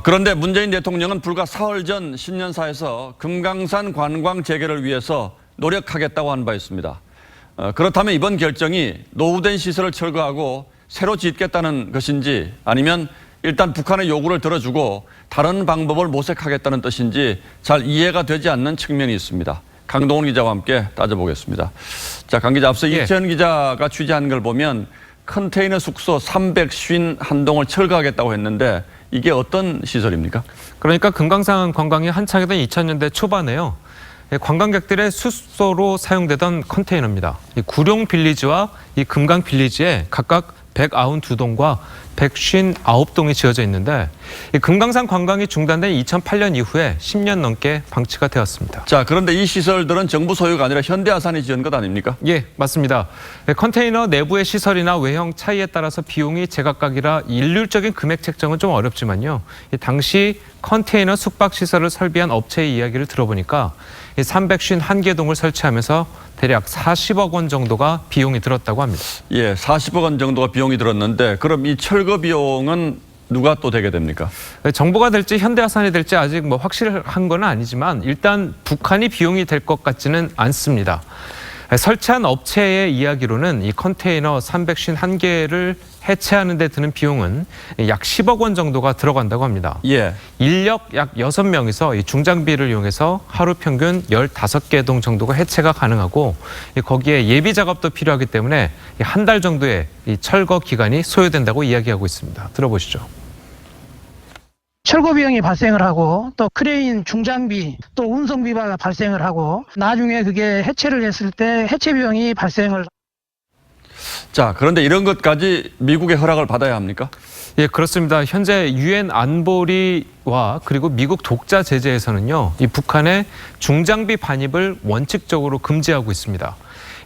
그런데 문재인 대통령은 불과 사흘 전 신년사에서 금강산 관광 재개를 위해서 노력하겠다고 한 바 있습니다. 그렇다면 이번 결정이 노후된 시설을 철거하고 새로 짓겠다는 것인지 아니면 일단 북한의 요구를 들어주고 다른 방법을 모색하겠다는 뜻인지 잘 이해가 되지 않는 측면이 있습니다. 강동원 기자와 함께 따져보겠습니다. 자, 강 기자, 앞서 이채연 기자가 취재한 걸 보면 컨테이너 숙소 351동을 철거하겠다고 했는데 이게 어떤 시설입니까? 그러니까 금강산 관광이 한창이던 2000년대 초반에요. 관광객들의 숙소로 사용되던 컨테이너입니다. 이 구룡 빌리지와 이 금강 빌리지에 각각 192동과 159동이 지어져 있는데 이 금강산 관광이 중단된 2008년 이후에 10년 넘게 방치가 되었습니다. 자, 그런데 이 시설들은 정부 소유가 아니라 현대아산이 지은 것 아닙니까? 예, 맞습니다. 컨테이너 내부의 시설이나 외형 차이에 따라서 비용이 제각각이라 일률적인 금액 책정은 좀 어렵지만요. 당시 컨테이너 숙박시설을 설비한 업체의 이야기를 들어보니까 351개 동을 설치하면서 대략 40억 원 정도가 비용이 들었다고 합니다. 예, 40억 원 정도가 비용이 들었는데 그럼 이 철거 비용은 누가 또 대게 됩니까? 정부가 될지 현대아산이 될지 아직 확실한 건 아니지만 일단 북한이 비용이 될 것 같지는 않습니다. 설치한 업체의 이야기로는 이 컨테이너 351개를 해체하는 데 드는 비용은 약 10억 원 정도가 들어간다고 합니다. 예. 인력 약 6명이서 이 중장비를 이용해서 하루 평균 15개 동 정도가 해체가 가능하고 거기에 예비 작업도 필요하기 때문에 한 달 정도의 이 철거 기간이 소요된다고 이야기하고 있습니다. 들어보시죠. 철거 비용이 발생을 하고 또 크레인 중장비 또 운송비가 발생을 하고 나중에 그게 해체를 했을 때 해체 비용이 발생을. 자, 그런데 이런 것까지 미국의 허락을 받아야 합니까? 예, 그렇습니다. 현재 유엔 안보리와 그리고 미국 독자 제재에서는요, 이 북한의 중장비 반입을 원칙적으로 금지하고 있습니다.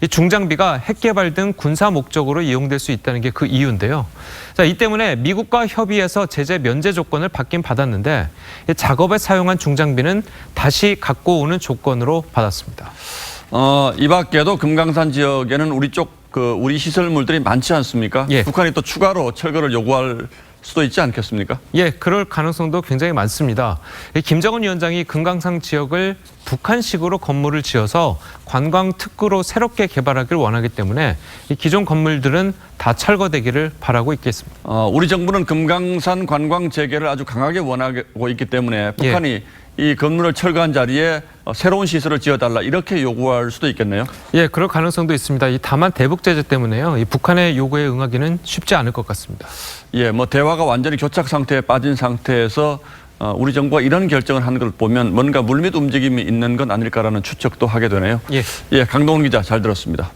이 중장비가 핵 개발 등 군사 목적으로 이용될 수 있다는 게 그 이유인데요. 자, 이 때문에 미국과 협의해서 제재 면제 조건을 받긴 받았는데 이 작업에 사용한 중장비는 다시 갖고 오는 조건으로 받았습니다. 이 밖에도 금강산 지역에는 우리 시설물들이 많지 않습니까? 예. 북한이 또 추가로 철거를 요구할 수도 있지 않겠습니까? 예, 그럴 가능성도 굉장히 많습니다. 김정은 위원장이 금강산 지역을 북한식으로 건물을 지어서 관광 특구로 새롭게 개발하길 원하기 때문에 이 기존 건물들은 다 철거되기를 바라고 있겠습니다. 우리 정부는 금강산 관광 재개를 아주 강하게 원하고 있기 때문에 북한이 이 건물을 철거한 자리에 새로운 시설을 지어달라 이렇게 요구할 수도 있겠네요. 예, 그럴 가능성도 있습니다. 다만 대북 제재 때문에요. 이 북한의 요구에 응하기는 쉽지 않을 것 같습니다. 예, 대화가 완전히 교착 상태에 빠진 상태에서 우리 정부가 이런 결정을 한 걸 보면 뭔가 물밑 움직임이 있는 건 아닐까라는 추측도 하게 되네요. 예, 강동원 기자 잘 들었습니다.